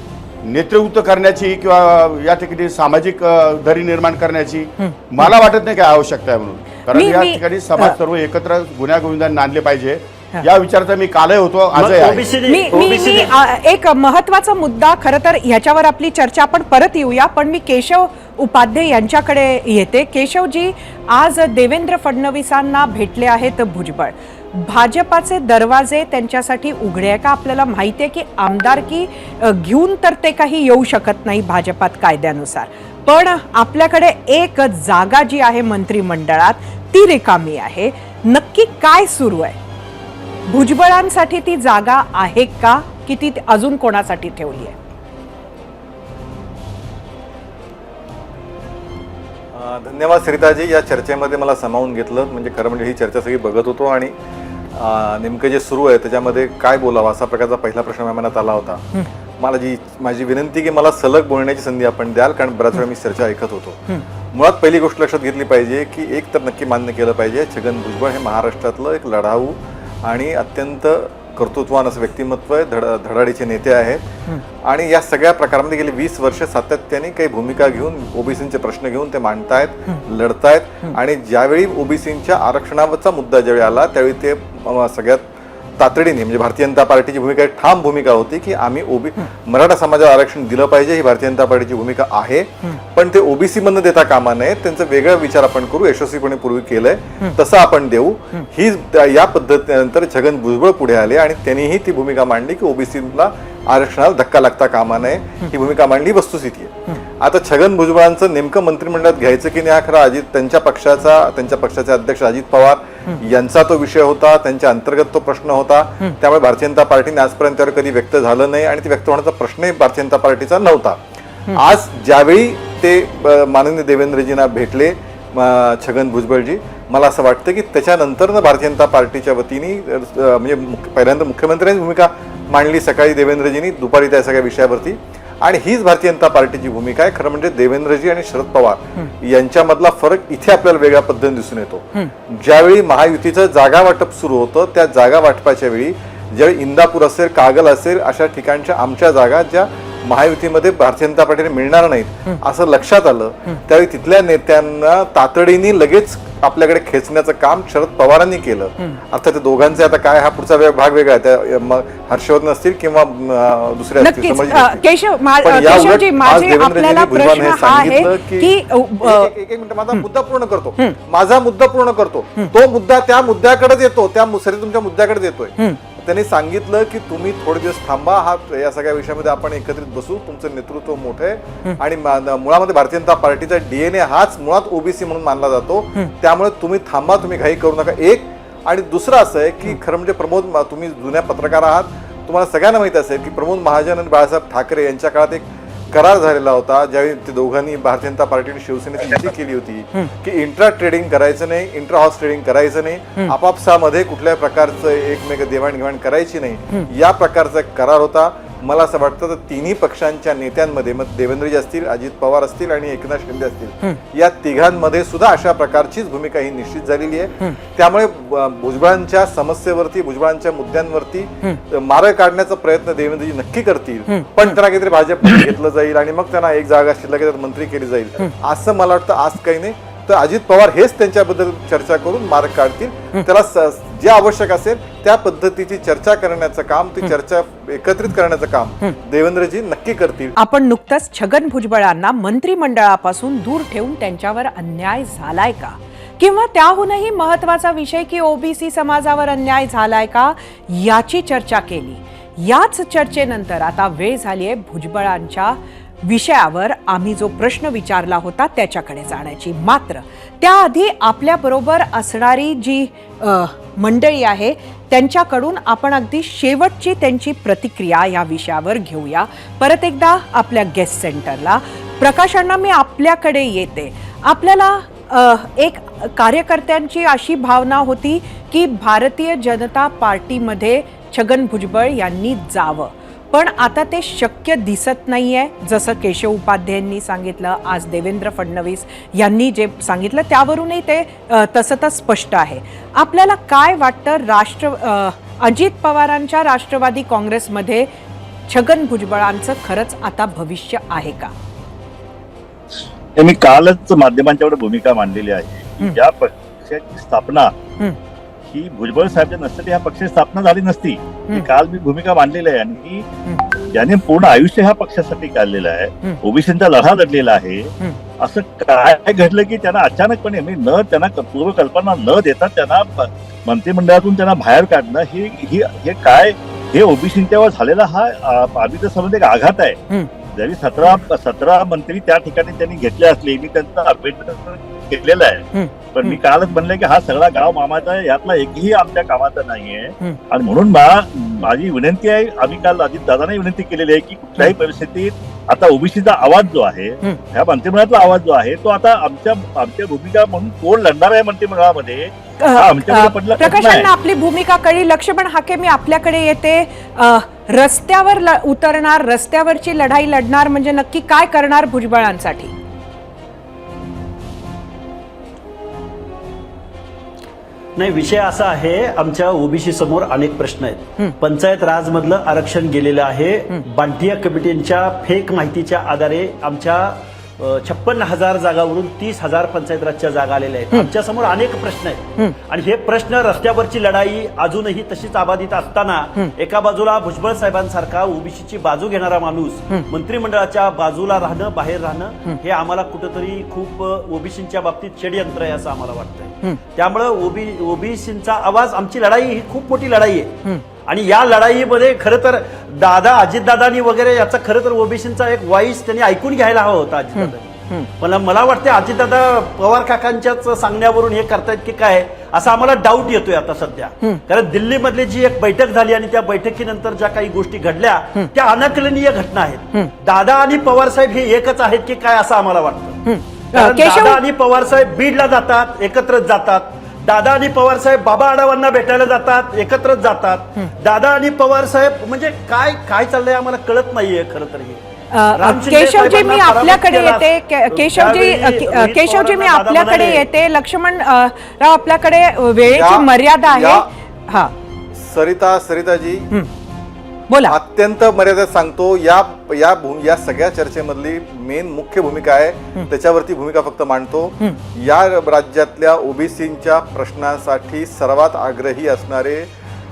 नेतृत्व करण्याची किंवा या ठिकाणी सामाजिक दरी निर्माण करण्याची मला वाटत नाही काय आवश्यकता आहे म्हणून. कारण या ठिकाणी समाज सर्व एकत्र गुण्यागोविंदाने नांदले पाहिजे या विचाराचा मी कालही होतो, आजही आहे. एक महत्वाचा मुद्दा, खरं तर ह्याच्यावर आपली चर्चा आपण परत येऊया, पण मी केशव उपाध्ये यांच्याकडे येते. केशवजी, आज देवेंद्र फडणवीसांना भेटले आहेत भुजबळ. भाजपाचे दरवाजे त्यांच्यासाठी उघडे आहे का? आपल्याला माहिती आहे की आमदारकी घेऊन तर ते काही येऊ शकत नाही भाजपात कायद्यानुसार, पण आपल्याकडे एक जागा जी आहे मंत्रिमंडळात ती रिकामी आहे. नक्की काय सुरू आहे? भुजबळांसाठी ती जागा आहे का, की ती अजून कोणासाठी ठेवली आहे? धन्यवाद सरिताजी, या चर्चेमध्ये मला सामावून घेतलं. म्हणजे खरं म्हणजे ही चर्चा सगळी बघत होतो आणि नेमकं जे सुरू आहे त्याच्यामध्ये काय बोलावं असा प्रकारचा पहिला प्रश्न माझ्या मनात आला होता. माझी विनंती की मला सलग बोलण्याची संधी आपण द्याल, कारण बऱ्याच वेळा मी चर्चा ऐकत होतो. मुळात पहिली गोष्ट लक्षात घेतली पाहिजे की एक तर नक्की मान्य केलं पाहिजे, छगन भुजबळ हे महाराष्ट्रातलं एक लढाऊ आणि अत्यंत कर्तृत्वान असं व्यक्तिमत्व आहे, धडाडीचे नेते आहेत. आणि या सगळ्या प्रकारामध्ये गेली 20 वर्ष सातत्याने काही भूमिका घेऊन ओबीसींचे प्रश्न घेऊन ते मांडतायत, लढतायत. आणि ज्यावेळी ओबीसींच्या आरक्षणावरचा मुद्दा ज्यावेळी आला त्यावेळी ते सगळ्यात तातडीने, म्हणजे भारतीय जनता पार्टीची भूमिका ठाम भूमिका होती की आम्ही मराठा समाजाला आरक्षण दिलं पाहिजे, ही भारतीय जनता पार्टीची भूमिका आहे. पण ते ओबीसी मधनं देता कामा नये, त्यांचा वेगळा विचार आपण करू, यशस्वीपणे पूर्वी केलंय तसं आपण देऊ. ही या पद्धतीनंतर छगन भुजबळ पुढे आले आणि त्यांनीही ती भूमिका मांडली की ओबीसीला आरक्षणाला धक्का लागता कामा नये, ही भूमिका मांडली. वस्तुस्थिती आहे आता छगन भुजबळांचं नेमकं मंत्रिमंडळात घ्यायचं की नाही हा खरा त्यांच्या पक्षाचे अध्यक्ष अजित पवार यांचा तो विषय होता, त्यांच्या अंतर्गत तो प्रश्न होता. त्यामुळे भारतीय जनता पार्टीने आजपर्यंत त्यावर कधी व्यक्त झालं नाही आणि ती व्यक्त होण्याचा प्रश्नही भारतीय जनता पार्टीचा नव्हता. आज ज्यावेळी ते माननीय देवेंद्रजींना भेटले छगन भुजबळजी, मला असं वाटतं की त्याच्यानंतर भारतीय जनता पार्टीच्या वतीने म्हणजे पहिल्यांदा मुख्यमंत्र्यांची भूमिका मांडली सकाळी देवेंद्रजींनी, दुपारी त्या सगळ्या विषयावरती, आणि हीच भारतीय जनता पार्टीची भूमिका आहे. खरं म्हणजे देवेंद्रजी आणि शरद पवार यांच्यामधला फरक इथे आपल्याला वेगळ्या पद्धतीने दिसून येतो. ज्यावेळी महायुतीचं जागा वाटप सुरू होतं त्या जागा वाटपाच्या वेळी ज्यावेळी इंदापूर असेल, कागल असेल अशा ठिकाणच्या आमच्या जागा ज्या महायुतीमध्ये भारतीय जनता पार्टीने मिळणार नाहीत असं लक्षात आलं, त्यावेळी तिथल्या नेत्यांना तातडीने लगेच आपल्याकडे खेचण्याचं काम शरद पवारांनी केलं. अर्थात ते दोघांचे आता काय हा पुढचा भाग वेगळा आहे, त्या मग हर्षवर्धन असतील किंवा दुसऱ्या असतील, नक्कीच समजले असतील. केशव पण या उलट केशवजी, आज माझे देवेंद्रजींनी आपल्याला भुजबळ प्रश्न हे हा आहे सांगितलं की एक मिनिट माझा मुद्दा पूर्ण करतो. माझा मुद्दा पूर्ण करतो. तो मुद्दा त्या मुद्द्याकडेच येतो, त्या तुमच्या मुद्द्याकडेच येतोय. त्यांनी सांगितलं की तुम्ही थोडे दिवस थांबा, हा या सगळ्या विषयामध्ये आपण एकत्रित बसू, तुमचं नेतृत्व मोठं आहे आणि मुळामध्ये भारतीय जनता पार्टीचा डीएनए हाच मुळात ओबीसी म्हणून मानला जातो, त्यामुळे तुम्ही थांबा, तुम्ही घाई करू नका. एक आणि दुसरं असं आहे की खरं म्हणजे प्रमोद, तुम्ही जुन्या पत्रकार आहात, तुम्हाला सगळ्यांना माहित असेल की प्रमोद महाजन आणि बाळासाहेब ठाकरे यांच्या काळात एक करार झालेला होता, ज्यावेळी ते दोघांनी भारतीय जनता पार्टी आणि शिवसेनेची युती केली होती की इंट्रा ट्रेडिंग करायचं नाही, इंट्रा हाऊस ट्रेडिंग करायचं नाही, आपापसामध्ये कुठल्याही प्रकारचं एकमेक देवाणघेवाण करायची नाही, या प्रकारचा एक करार होता. मला असं वाटतं तर तिन्ही पक्षांच्या नेत्यांमध्ये, मग देवेंद्रजी असतील, अजित पवार असतील आणि एकनाथ शिंदे असतील, या तिघांमध्ये सुद्धा अशा प्रकारचीच भूमिका ही निश्चित झालेली आहे. त्यामुळे भुजबळांच्या समस्येवरती, भुजबळांच्या मुद्द्यांवरती मार्ग काढण्याचा प्रयत्न देवेंद्रजी नक्की करतील, पण त्यांना काहीतरी भाजपमध्ये घेतलं जाईल आणि मग त्यांना एक जागा शिल्लक मंत्री केली जाईल असं मला वाटतं आज काही नाही. तर अजित पवार हेच त्यांच्याबद्दल चर्चा करून मार्ग काढतील. त्याला जे आवश्यक असेल त्या पद्धतीची चर्चा करण्याचं काम, ती चर्चा एकत्रित करण्याचं काम देवेंद्रजी नक्की करतील. आपण नुकतंच छगन भुजबळांना मंत्रिमंडळापासून दूर ठेवून त्यांच्यावर अन्याय झालाय का, किंवा त्याहूनही महत्वाचा विषय की ओबीसी समाजावर अन्याय झालाय का, याची चर्चा केली. याच चर्चेनंतर आता वेळ झालीये भुजबळांच्या विषयावर आम्ही जो प्रश्न विचारला होता त्याच्याकडे जाण्याची. मात्र त्याआधी आपल्याबरोबर असणारी जी मंडळी आहे त्यांच्याकडून आपण अगदी शेवटची त्यांची प्रतिक्रिया या विषयावर घेऊया. परत एकदा आपल्या गेस्ट सेंटरला प्रकाशांना मी आपल्याकडे येते. आपल्याला एक कार्यकर्त्यांची अशी भावना होती की भारतीय जनता पार्टीमध्ये छगन भुजबळ यांनी जावं, पण आता ते शक्य दिसत नाहीये. जसं केशव उपाध्यायांनी सांगितलं, आज देवेंद्र फडणवीस यांनी जे सांगितलं त्यावरूनही ते तसं तर स्पष्ट आहे. आपल्याला काय वाटतं, अजित पवारांच्या राष्ट्रवादी काँग्रेसमध्ये छगन भुजबळांचं खरंच आता भविष्य आहे का? मी कालच माध्यमांच्याकडे भूमिका मांडलेली आहे. या पक्षाची स्थापना ही भुजबळ साहेब नसते ह्या पक्षाची स्थापना झाली नसती. काल मी भूमिका मांडलेली आहे आणि ज्याने पूर्ण आयुष्य ह्या पक्षासाठी काढलेलं आहे, ओबीसींचा लढा लढलेला आहे, असं काय घडलं की त्यांना अचानकपणे त्यांना पूर्वकल्पना न देता त्यांना मंत्रिमंडळातून त्यांना बाहेर काढणं हे काय, हे ओबीसींच्यावर झालेला हा आम्ही तर समजून एक आघात आहे. जरी 17 मंत्री त्या ठिकाणी त्यांनी घेतले असले, मी त्यांचा अभ्यास केलेला आहे, पण मी कालच म्हणलं की हा सगळा गाव मामाचा आहे, यातला एकही आमच्या कामाचा नाहीये. आणि म्हणून माझी विनंती आहे, आम्ही काल अजितदादांना विनंती केलेली आहे की कुठल्याही परिस्थितीत आता ओबीसीचा आवाज जो आहे, ह्या मंत्रिमंडळातला आवाज जो आहे, तो आता आमच्या भूमिका म्हणून कोण लढणार आहे मंत्रिमंडळामध्ये, प्रकाशांना आपली भूमिका कळली. लक्ष्मण हाके, मी आपल्याकडे येते. रस्त्यावर उतरणार, रस्त्यावरची लढाई लढणार म्हणजे नक्की काय करणार भुजबळांसाठी? नाही, विषय असा आहे, आमच्या ओबीसी समोर अनेक प्रश्न आहेत. पंचायत राज मधलं आरक्षण गेलेलं आहे. बांटिया कमिटीच्या फेक माहितीच्या आधारे आमच्या 56,000 जागावरून 30,000 पंचायत राजच्या जागा आलेल्या आहेत. आमच्या समोर अनेक प्रश्न आहेत आणि हे प्रश्न, रस्त्यावरची लढाई अजूनही तशीच अबाधित असताना एका बाजूला भुजबळ साहेबांसारखा ओबीसीची बाजू घेणारा माणूस मंत्रिमंडळाच्या बाजूला राहणं, बाहेर राहणं, हे आम्हाला कुठेतरी खूप ओबीसीच्या बाबतीत षडयंत्र आहे असं आम्हाला वाटतंय. त्यामुळे ओबीसीचा आवाज, आमची लढाई ही खूप मोठी लढाई आहे आणि या लढाईमध्ये खरं तर अजितदादांनी वगैरे याचा खरं तर ओबीसीचा एक व्हॉइस त्यांनी ऐकून घ्यायला हवा होता अजितदादांनी. पण मला वाटतं अजितदादा पवार काकांच्याच सांगण्यावरून हे करतायत की काय, असा आम्हाला डाऊट येतोय आता सध्या. कारण दिल्लीमधली जी एक बैठक झाली आणि त्या बैठकीनंतर ज्या काही गोष्टी घडल्या त्या अनकलनीय घटना आहेत. दादा आणि पवार साहेब हे एकच आहेत की काय असं आम्हाला वाटतं. दादा आणि पवार साहेब बीडला जातात, एकत्रच जातात. दादा आणि पवार साहेब बाबा आढावांना भेटायला जातात, एकत्रच जातात. दादा आणि पवार साहेब म्हणजे काय काय चाललंय आम्हाला कळत नाहीये खरं तर. राम शिंदे केशवजी मी साहेबांना आपल्याकडे पराभूत येते केला. केशवजी मी दादा आपल्याकडे म्हणाले, येते. लक्ष्मण राव आपल्याकडे वेळेची मर्यादा आहे. हा सरिताजी बोला. अत्यंत मर्यादित सांगतो, या सगळ्या चर्चेमधली मेन मुख्य भूमिका आहे, त्याच्यावरती भूमिका फक्त मांडतो. या राज्यातल्या ओबीसींच्या प्रश्नांसाठी सर्वात आग्रही असणारे,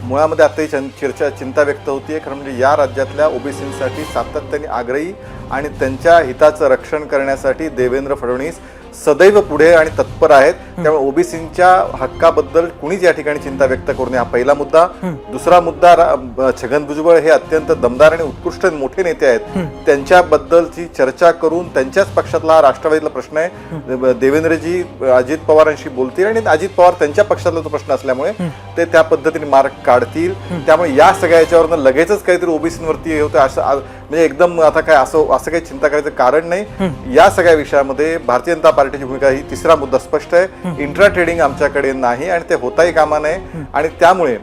मुळामध्ये आता ही चिंता व्यक्त होतीये, खरं म्हणजे या राज्यातल्या ओबीसींसाठी सातत्याने आग्रही आणि त्यांच्या हिताचं रक्षण करण्यासाठी देवेंद्र फडणवीस सदैव पुढे आणि तत्पर आहेत. त्यामुळे ओबीसींच्या हक्काबद्दल कुणीच या ठिकाणी चिंता व्यक्त करू नये, हा पहिला मुद्दा. दुसरा मुद्दा, छगन भुजबळ हे अत्यंत दमदार आणि उत्कृष्ट मोठे नेते आहेत, त्यांच्याबद्दलची चर्चा करून त्यांच्याच पक्षातला राष्ट्रवादीतला प्रश्न आहे, देवेंद्रजी अजित पवारांशी बोलतील आणि अजित पवार त्यांच्या पक्षातला तो प्रश्न असल्यामुळे ते त्या पद्धतीने मार्ग काढतील. त्यामुळे या सगळ्या याच्यावरनं लगेचच काहीतरी ओबीसींवरती होतं असं म्हणजे एकदम आता काय असं काही चिंता करायचं कारण नाही. या सगळ्या विषयामध्ये भारतीय जनता पार्टीची भूमिका ही तिसरा मुद्दा स्पष्ट आहे. इंट्रा ट्रेडिंग आमच्याकडे नाही आणि ते होताही कामा नये आणि त्यामुळे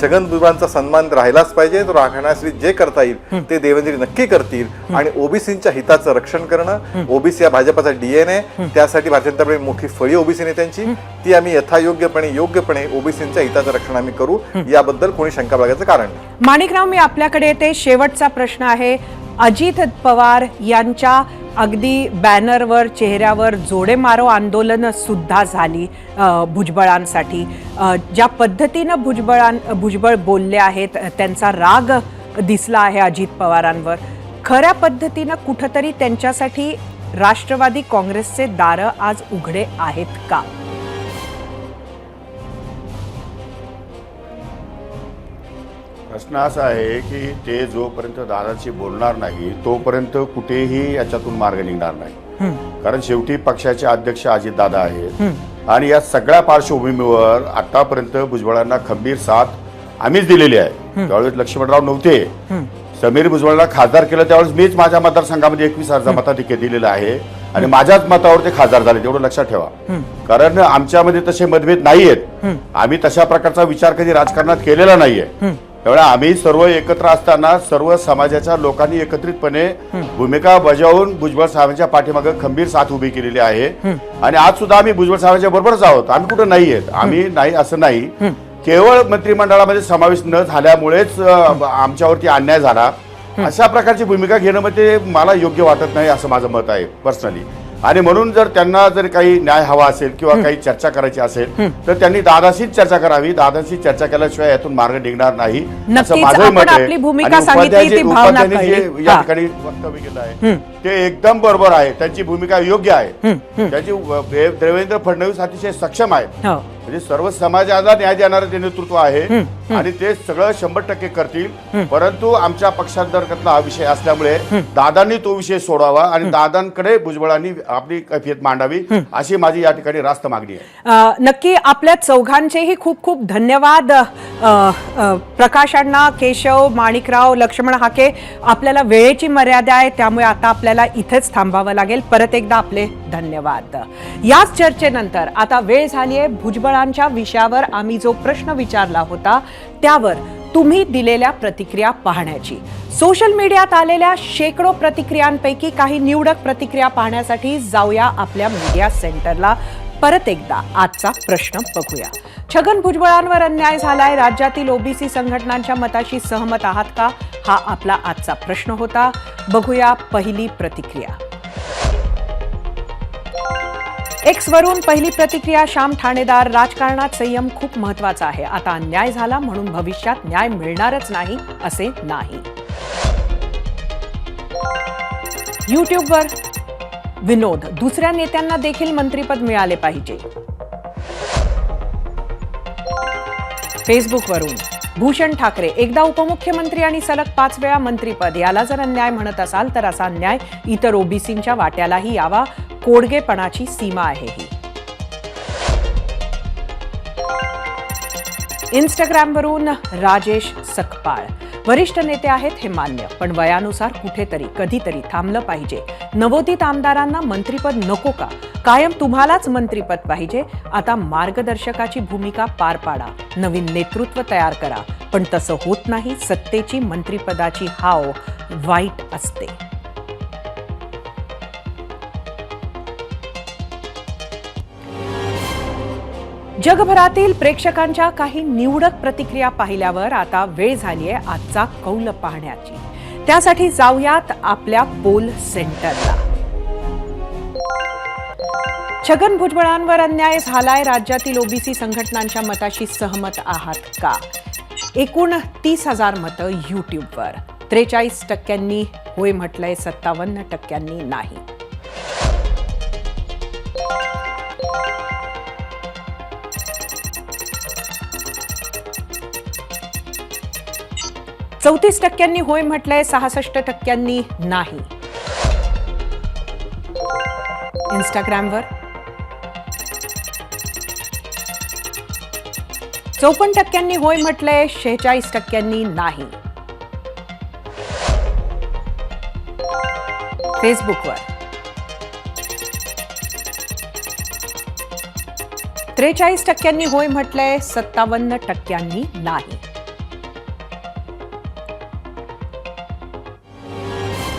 छगन भुजबळांचा सन्मान राहिलाच पाहिजे. तो राखण्यासाठी जे करता येईल ते देवेंद्र नक्की करतील आणि ओबीसींच्या हिताचं रक्षण करणं, ओबीसी हा भाजपाचा डीएनए, त्यासाठी भारतीय जनता पार्टी मोठी फळी ओबीसी नेत्यांची, ती आम्ही योग्यपणे ओबीसींच्या हिताचं रक्षण आम्ही करू, याबद्दल कोणी शंका बाळगायचं कारण नाही. माणिकराव मी आपल्याकडे येते. शेवटचा प्रश्न आहे. अजित पवार यांच्या अगदी बॅनरवर चेहऱ्यावर जोडे मारो आंदोलन सुद्धा झाली भुजबळांसाठी. ज्या पद्धतीनं भुजबळ बोलले आहेत, त्यांचा राग दिसला आहे अजित पवारांवर. खऱ्या पद्धतीनं कुठंतरी त्यांच्यासाठी राष्ट्रवादी काँग्रेसचे दार आज उघडे आहेत का? प्रश्न असा आहे की ते जोपर्यंत दादाशी बोलणार नाही तोपर्यंत कुठेही याच्यातून मार्ग निघणार नाही. कारण शेवटी पक्षाचे अध्यक्ष अजितदादा आहेत आणि या सगळ्या पार्श्वभूमीवर आतापर्यंत भुजबळांना खंबीर साथ आम्हीच दिलेली आहे. त्यावेळेस लक्ष्मणराव नव्हते, समीर भुजबळांना खासदार केलं त्यावेळेस मीच माझ्या मतदारसंघामध्ये 21,000 मताधिक्य दिलेलं आहे आणि माझ्याच मतावर ते खासदार झाले, तेवढं लक्षात ठेवा. कारण आमच्यामध्ये तसे मतभेद नाहीयेत, आम्ही तशा प्रकारचा विचार कधी राजकारणात केलेला नाहीये. त्यामुळे आम्ही सर्व एकत्र असताना सर्व समाजाच्या लोकांनी एकत्रितपणे भूमिका बजावून भुजबळ साहेबांच्या पाठीमागे खंबीर साथ उभी केलेली आहे आणि आज सुद्धा आम्ही भुजबळ साहेबांच्या बरोबरच आहोत. आम्ही कुठं नाहीयेत, आम्ही नाही असं नाही. केवळ मंत्रिमंडळामध्ये समावेश न झाल्यामुळेच आमच्यावरती अन्याय झाला, अशा प्रकारची भूमिका घेणं म्हणजे मला योग्य वाटत नाही, असं माझं मत आहे पर्सनली. आणि म्हणून जर त्यांना जर काही न्याय हवा असेल किंवा काही चर्चा करायची असेल तर त्यांनी दादाशीच चर्चा करावी. दादाशी चर्चा केल्याशिवाय यातून मार्ग निघणार नाही, असं माझं मत आहे. आणि उपाध्यायांनी जे या ठिकाणी वक्तव्य केलं आहे ते एकदम बरोबर आहे, त्यांची भूमिका योग्य आहे. त्यांची देवेंद्र फडणवीस अतिशय सक्षम आहेत, म्हणजे सर्व समाजाला न्याय देणारं ते नेतृत्व आहे आणि ते सगळं 100% करतील. परंतु आमच्या पक्षांतर्गतला हा विषय असल्यामुळे दादांनी तो विषय सोडावा आणि दादांकडे भुजबळांनी आपली कैफियत मांडावी, अशी माझी या ठिकाणी रास्त मागणी आहे. नक्की आपल्या चौघांचेही खूप खूप धन्यवाद. प्रकाश अण्णा, केशव, माणिकराव, लक्ष्मण हाके, आपल्याला वेळेची मर्यादा आहे त्यामुळे आता आपल्याला इथेच थांबावं लागेल. परत एकदा आपले धन्यवाद. याच चर्चेनंतर आता वेळ झाली आहे भुजबळांच्या विषयावर आम्ही जो प्रश्न विचारला होता त्यावर तुम्ही दिलेल्या प्रतिक्रिया पाहण्याची. सोशल मीडियात आलेल्या शेकडो प्रतिक्रियांपैकी काही निवडक प्रतिक्रिया पाहण्यासाठी जाऊया आपल्या मीडिया सेंटरला. परत एकदा आजचा प्रश्न बघूया. छगन भुजबळांवर अन्याय झालाय, राज्यातील ओबीसी संघटनांच्या मताशी सहमत आहात का? हा आपला आजचा प्रश्न होता. बघूया पहिली प्रतिक्रिया. एक्स वरून पहिली प्रतिक्रिया. श्याम ठाणेदार, राजकारणात संयम खूप महत्वाचा आहे. आता अन्याय झाला म्हणून भविष्यात न्याय मिळणारच नाही असे नाही. युट्यूबवर विनोद, दुसऱ्या नेत्यांना देखील मंत्रिपद मिळाले पाहिजे. फेसबुकवरून भूषण ठाकरे, एकदा उपमुख्यमंत्री आणि सलग 5 वेळा मंत्रिपद, याला जर अन्याय म्हणत असाल तर असा अन्याय इतर ओबीसींच्या वाट्यालाही यावा. कोडगेपणाची सीमा आहे ही. इंस्टाग्रामवरून राजेश सकपाळ, वरिष्ठ नेते आहेत हे मान्य, पण वयानुसार कुठेतरी कधीतरी थांबलं पाहिजे. नवोदित आमदारांना मंत्रिपद नको का? कायम तुम्हालाच मंत्रिपद पाहिजे. आता मार्गदर्शकाची भूमिका पार पाडा, नवीन नेतृत्व तयार करा. पण तसं होत नाही. सत्तेची मंत्रिपदाची हाव वाईट असते. जगभरातील प्रेक्षकांच्या काही निवडक प्रतिक्रिया पाहिल्यावर आता वेळ झालीये आजचा कौल पाहण्याची. त्यासाठी जाऊयात आपल्या पोल सेंटरला. छगन भुजबळांवर अन्याय झालाय, राज्यातील ओबीसी संघटनांच्या मताशी सहमत आहात का? एकूण 30,000 मतं युट्यूबवर. 43% होय म्हटलंय, 57% नाही. चौतीस 34% होय म्हटलंय, 66% नाही. इंस्टाग्रामवर 54% होय म्हटलंय, 46% नाही. फेसबुकवर 43% होय म्हटलंय, 57% नाही.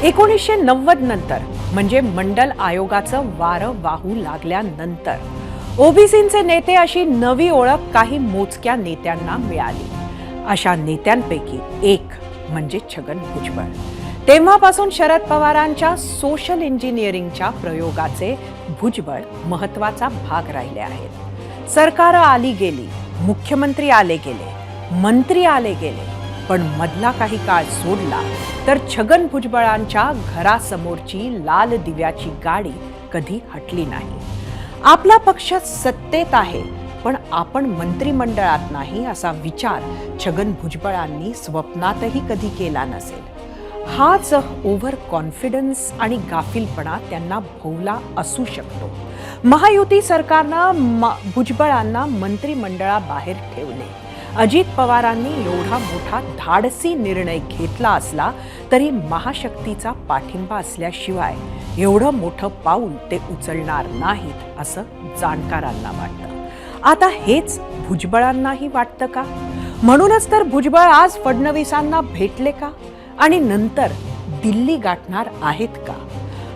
1990 नंतर म्हणजे मंडल आयोगाचं वारं वाहू लागल्यानंतर ओबीसींचे नेते अशी नवी ओळख काही मोजक्या नेत्यांना मिळाली. अशा नेत्यांपैकी एक म्हणजे छगन भुजबळ. तेव्हापासून शरद पवारांच्या सोशल इंजिनिअरिंगच्या प्रयोगाचे भुजबळ महत्वाचा भाग राहिले आहेत. सरकारं आली गेली, मुख्यमंत्री आले गेले, मंत्री आले गेले, पण मधला काही काळ सोडला तर छगन भुजबळांच्या घरासमोरची लाल दिव्याची गाडी कधी हटली नाही. आपला पक्ष सत्तेत आहे पण आपण मंत्रिमंडळात नाही असा विचार छगन भुजबळांनी स्वप्नातही कधी केला नसेल. हाच ओव्हर कॉन्फिडन्स आणि गाफीलपणा त्यांना भोवला असू शकतो. महायुती सरकारनं भुजबळांना मंत्रिमंडळाबाहेर ठेवले. अजित पवारांनी एवढा मोठा धाडसी निर्णय घेतला असला तरी महाशक्तीचा पाठिंबा असल्याशिवाय एवढं मोठं पाऊल ते उचलणार नाहीत असं जाणकारांना वाटतं. आता हेच भुजबळांनाही वाटतं का? म्हणूनच तर भुजबळ आज फडणवीसांना भेटले का आणि नंतर दिल्ली गाठणार आहेत का?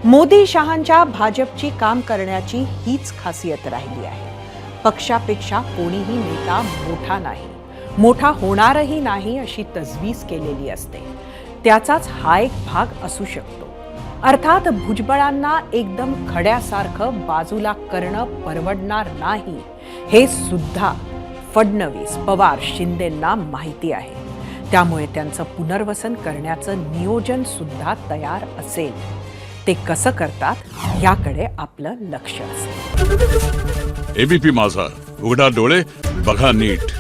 मोदी शहांच्या भाजपची काम करण्याची हीच खासियत राहिली आहे. पक्षापेक्षा कोणीही नेता मोठा नाही, मोठा होणारही नाही अशी तजवीज केलेली असते. त्याचाच हा एक भाग असू शकतो. अर्थात भुजबळांना एकदम खड्यासारखं बाजूला करणं परवडणार नाही हे सुद्धा फडणवीस, पवार, शिंदेंना माहिती आहे. त्यामुळे त्यांचं पुनर्वसन करण्याचं नियोजन सुद्धा तयार असेल. ते कसं करतात याकडे आपलं लक्ष असेल. एबीपी माझा, उघडा डोळे बघा नीट.